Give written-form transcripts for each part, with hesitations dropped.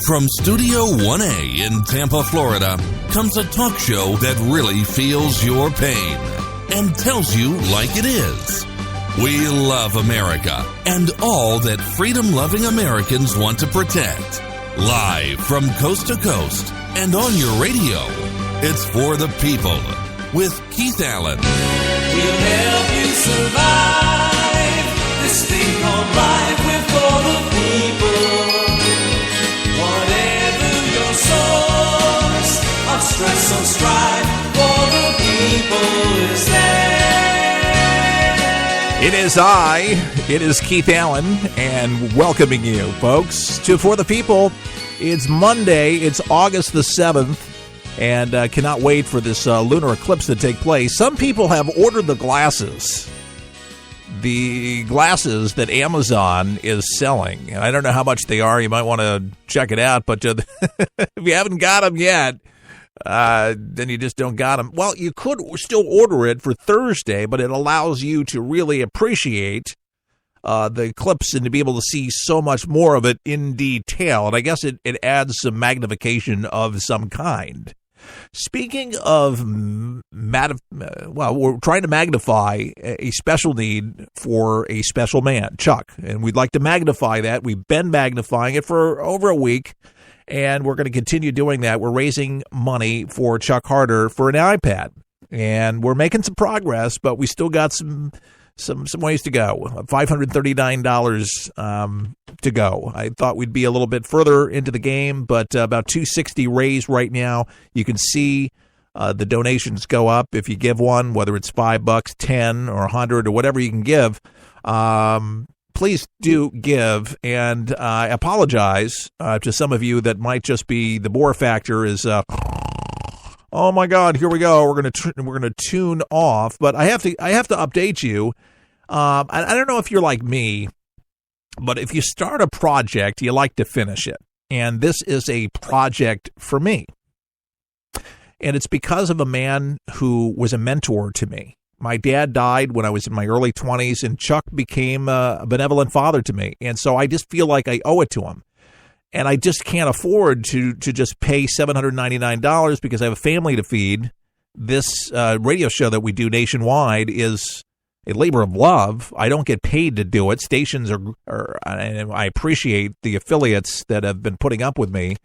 From Studio 1A in Tampa, Florida, comes a talk show that really feels your pain and tells you like it is. We love America and all that freedom-loving Americans want to protect. Live from coast to coast and on your radio, it's For the People with Keith Allen. We'll help you survive this thing called life. We're for the people. Whatever your source of stress or strife, for the people is there. It is Keith Allen, and welcoming you, folks, to For the People. It's Monday, it's August the 7th, and cannot wait for this lunar eclipse to take place. Some people have ordered the glasses that Amazon is selling. And I don't know how much they are. You might want to check it out, but if you haven't got them yet, then you just don't got them. Well, you could still order it for Thursday, but it allows you to really appreciate the eclipse and to be able to see so much more of it in detail. And I guess it adds some magnification of some kind. Speaking of, we're trying to magnify a special need for a special man, Chuck, and we'd like to magnify that. We've been magnifying it for over a week, and we're going to continue doing that. We're raising money for Chuck Harder for an iPad, and we're making some progress, but we still got some ways to go. $539 to go. I thought we'd be a little bit further into the game, but about $260 raised right now. You can see the donations go up if you give one, whether it's $5, $10, or $100, or whatever you can give. Please do give, and I apologize to some of you that might just be the bore factor is. Oh my God! Here we go. We're gonna tune off, but I have to update you. I don't know if you're like me, but if you start a project, you like to finish it, and this is a project for me, and it's because of a man who was a mentor to me. My dad died when I was in my early 20s, and Chuck became a benevolent father to me, and so I just feel like I owe it to him. And I just can't afford to just pay $799 because I have a family to feed. This radio show that we do nationwide is a labor of love. I don't get paid to do it. Stations and I appreciate the affiliates that have been putting up with me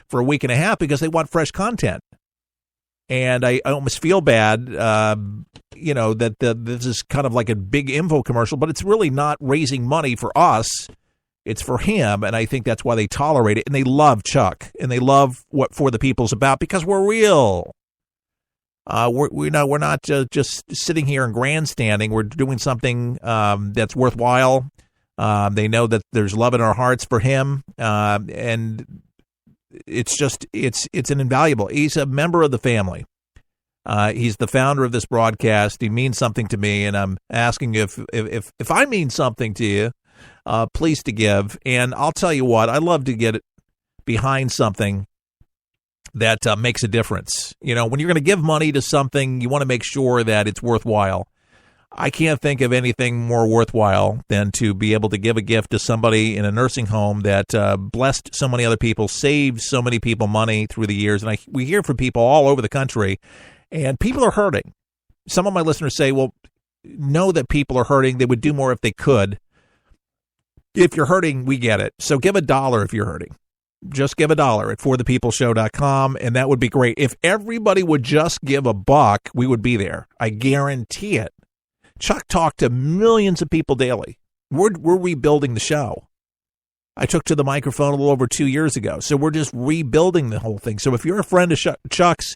for a week and a half because they want fresh content. And I almost feel bad, that this is kind of like a big info commercial, but it's really not raising money for us. It's for him, and I think that's why they tolerate it. And they love Chuck, and they love what For the People's about because we're real. We're not just sitting here and grandstanding. We're doing something that's worthwhile. They know that there's love in our hearts for him, and it's an invaluable. He's a member of the family. He's the founder of this broadcast. He means something to me, and I'm asking you if I mean something to you. Please to give. And I'll tell you what, I love to get behind something that makes a difference. You know, when you're going to give money to something, you want to make sure that it's worthwhile. I can't think of anything more worthwhile than to be able to give a gift to somebody in a nursing home that blessed so many other people, saved so many people money through the years. And we hear from people all over the country, and people are hurting. Some of my listeners say, well, know that people are hurting. They would do more if they could. If you're hurting, we get it. So give $1 if you're hurting. Just give $1 at forthepeopleshow.com, and that would be great. If everybody would just give $1, we would be there. I guarantee it. Chuck talked to millions of people daily. We're rebuilding the show. I took to the microphone a little over 2 years ago, so we're just rebuilding the whole thing. So if you're a friend of Chuck's,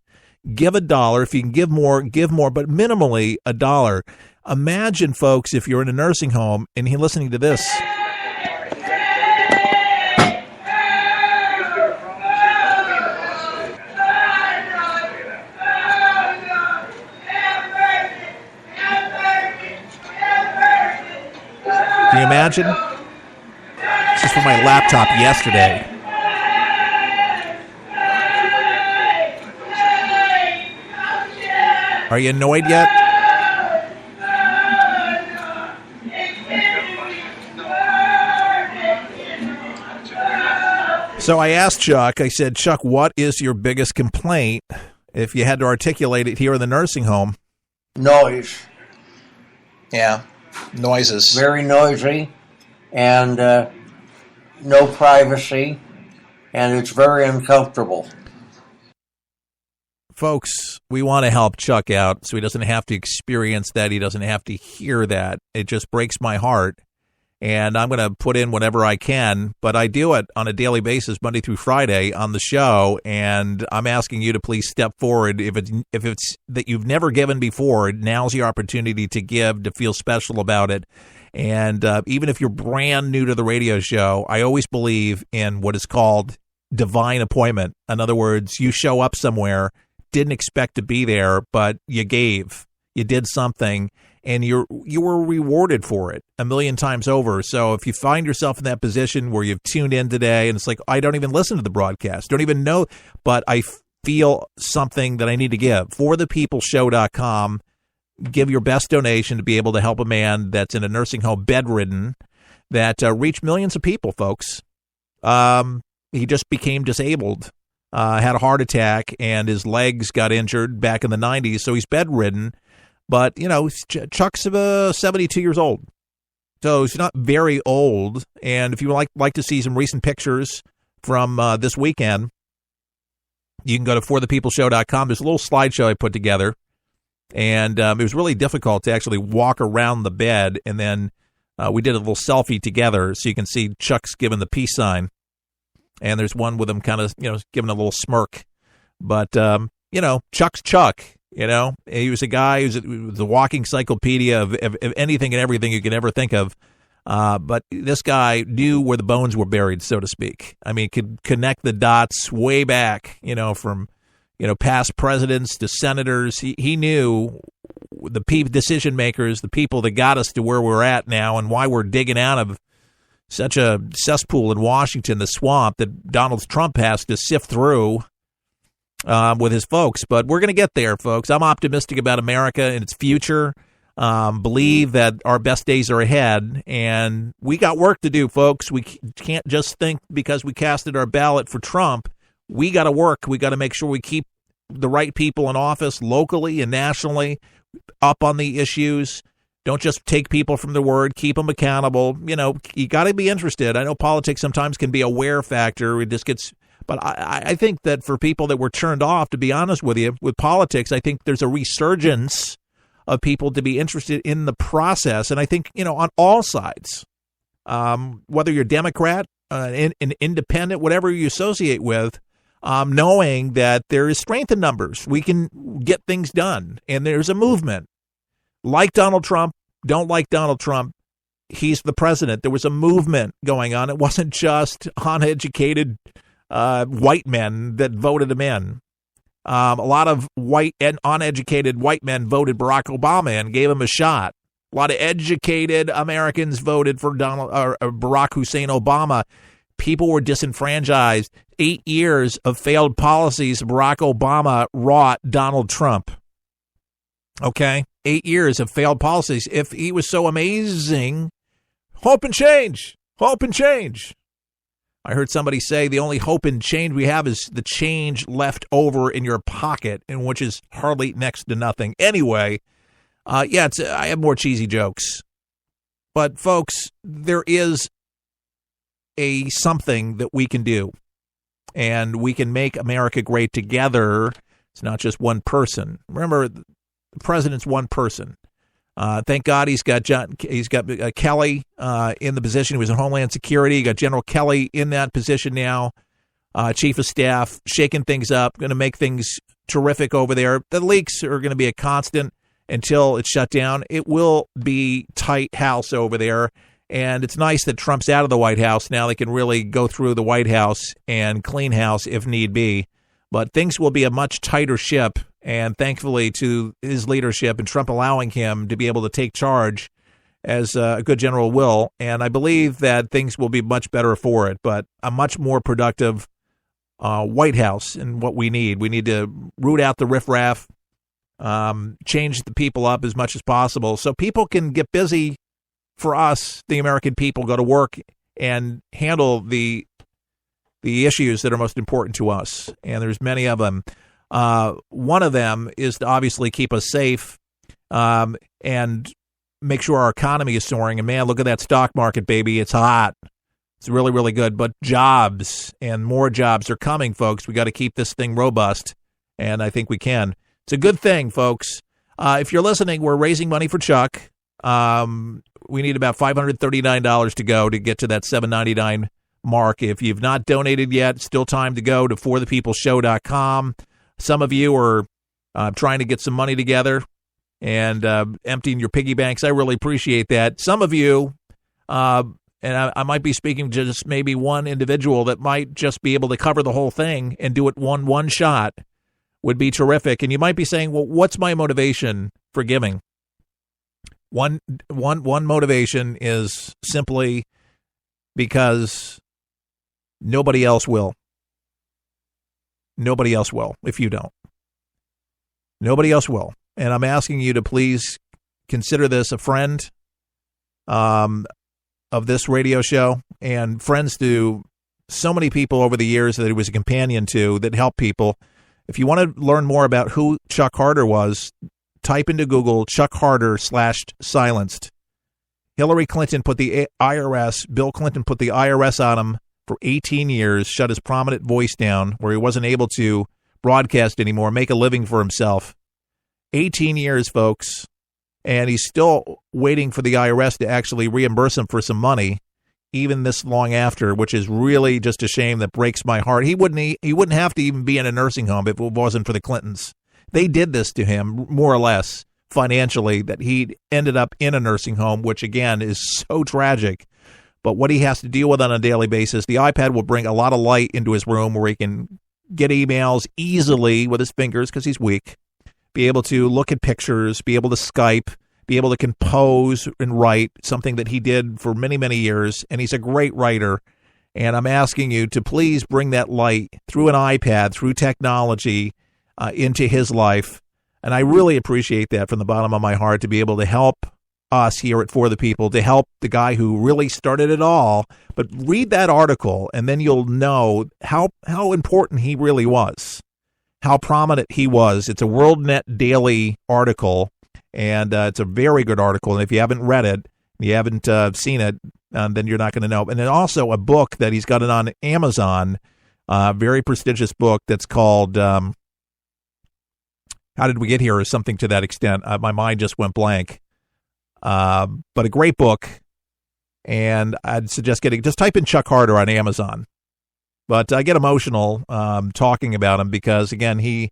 give $1. If you can give more, but minimally $1. Imagine, folks, if you're in a nursing home and you're listening to this. Can you imagine? This is from my laptop yesterday. Are you annoyed yet? So I asked Chuck, I said, Chuck, what is your biggest complaint if you had to articulate it here in the nursing home? Noise. Yeah, noises. Very noisy, and no privacy, and it's very uncomfortable. Folks, we want to help Chuck out so he doesn't have to experience that. He doesn't have to hear that. It just breaks my heart. And I'm going to put in whatever I can, but I do it on a daily basis, Monday through Friday on the show. And I'm asking you to please step forward. If it's that you've never given before, now's your opportunity to give, to feel special about it. And even if you're brand new to the radio show, I always believe in what is called divine appointment. In other words, you show up somewhere, didn't expect to be there, but you gave, you did something. And you were rewarded for it a million times over. So if you find yourself in that position where you've tuned in today and it's like, I don't even listen to the broadcast, don't even know, but I feel something that I need to give, forthepeopleshow.com, give your best donation to be able to help a man that's in a nursing home, bedridden, that reached millions of people, folks. He just became disabled, had a heart attack, and his legs got injured back in the 90s, so he's bedridden. But, you know, Chuck's 72 years old, so he's not very old. And if you would like to see some recent pictures from this weekend, you can go to forthepeopleshow.com. There's a little slideshow I put together, and it was really difficult to actually walk around the bed. And then we did a little selfie together, so you can see Chuck's giving the peace sign. And there's one with him kind of, giving a little smirk. But, Chuck's Chuck. He was a guy who's the walking encyclopedia of anything and everything you could ever think of. But this guy knew where the bones were buried, so to speak. I mean, could connect the dots way back, from, past presidents to senators. He knew the decision makers, the people that got us to where we're at now and why we're digging out of such a cesspool in Washington, the swamp that Donald Trump has to sift through. With his folks, but we're going to get there, folks. I'm optimistic about America and its future. Believe that our best days are ahead, and we got work to do, folks. We can't just think because we casted our ballot for Trump. We got to work. We got to make sure we keep the right people in office locally and nationally up on the issues. Don't just take people from their word. Keep them accountable. You got to be interested. I know politics sometimes can be a wear factor. It just gets... But I think that for people that were turned off, to be honest with you, with politics, I think there's a resurgence of people to be interested in the process. And I think, on all sides, whether you're Democrat, an independent, whatever you associate with, knowing that there is strength in numbers. We can get things done. And there's a movement. Like Donald Trump, don't like Donald Trump. He's the president. There was a movement going on. It wasn't just uneducated white men that voted him in. A lot of white and uneducated white men voted Barack Obama and gave him a shot. A lot of educated Americans voted for Barack Hussein Obama. People were disenfranchised. 8 years of failed policies Barack Obama wrought Donald Trump. Okay? 8 years of failed policies. If he was so amazing, hope and change. Hope and change. I heard somebody say the only hope and change we have is the change left over in your pocket, and which is hardly next to nothing. Anyway, I have more cheesy jokes. But, folks, there is something that we can do, and we can make America great together. It's not just one person. Remember, the president's one person. Thank God he's got Kelly in the position. He was in Homeland Security. You got General Kelly in that position now, Chief of Staff, shaking things up, going to make things terrific over there. The leaks are going to be a constant until it's shut down. It will be tight house over there, and it's nice that Trump's out of the White House. Now they can really go through the White House and clean house if need be. But things will be a much tighter ship. And thankfully to his leadership and Trump allowing him to be able to take charge as a good general will. And I believe that things will be much better for it, but a much more productive White House and what we need. We need to root out the riffraff, change the people up as much as possible so people can get busy for us, the American people, go to work and handle the the issues that are most important to us, and there's many of them. One of them is to obviously keep us safe and make sure our economy is soaring. And, man, look at that stock market, baby. It's hot. It's really, really good. But jobs and more jobs are coming, folks. We got to keep this thing robust, and I think we can. It's a good thing, folks. If you're listening, we're raising money for Chuck. We need about $539 to go to get to that $799 mark. If you've not donated yet, still time to go to forthepeopleshow.com. Some of you are trying to get some money together and emptying your piggy banks. I really appreciate that. Some of you, and I might be speaking to just maybe one individual that might just be able to cover the whole thing and do it one shot, would be terrific. And you might be saying, well, what's my motivation for giving? One motivation is simply because nobody else will. Nobody else will if you don't. Nobody else will. And I'm asking you to please consider this a friend of this radio show and friends to so many people over the years that he was a companion to that helped people. If you want to learn more about who Chuck Harder was, type into Google Chuck Harder /silenced. Hillary Clinton put the IRS, Bill Clinton put the IRS on him for 18 years, shut his prominent voice down where he wasn't able to broadcast anymore, make a living for himself. 18 years, folks, and he's still waiting for the IRS to actually reimburse him for some money, even this long after, which is really just a shame that breaks my heart. He wouldn't have to even be in a nursing home if it wasn't for the Clintons. They did this to him, more or less, financially, that he ended up in a nursing home, which, again, is so tragic. But what he has to deal with on a daily basis, the iPad will bring a lot of light into his room where he can get emails easily with his fingers because he's weak, be able to look at pictures, be able to Skype, be able to compose and write, something that he did for many, many years. And he's a great writer. And I'm asking you to please bring that light through an iPad, through technology, into his life. And I really appreciate that from the bottom of my heart, to be able to help us here at For the People, to help the guy who really started it all. But read that article, and then you'll know how important he really was, how prominent he was. It's a WorldNet Daily article, and it's a very good article. And if you haven't read it, you haven't seen it, then you're not going to know. And then also a book that he's got it on Amazon, very prestigious book that's called How Did We Get Here, or something to that extent. My mind just went blank. But a great book, and I'd suggest just type in Chuck Harder on Amazon. But I get emotional talking about him because, again, he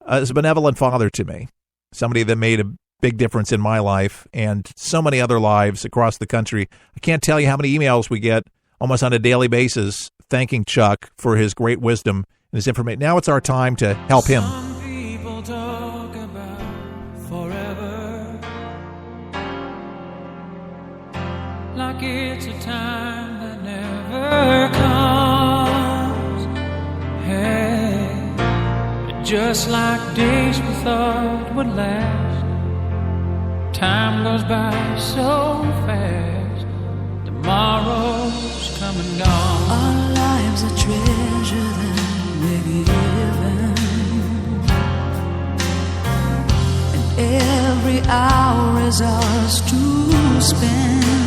is a benevolent father to me, somebody that made a big difference in my life and so many other lives across the country. I can't tell you how many emails we get almost on a daily basis thanking Chuck for his great wisdom and his information. Now it's our time to help him. Some people talk about forever, like it's a time that never comes. Hey, just like days we thought would last, time goes by so fast. Tomorrow's come and gone. Our lives are treasure that we're given, and every hour is ours to spend.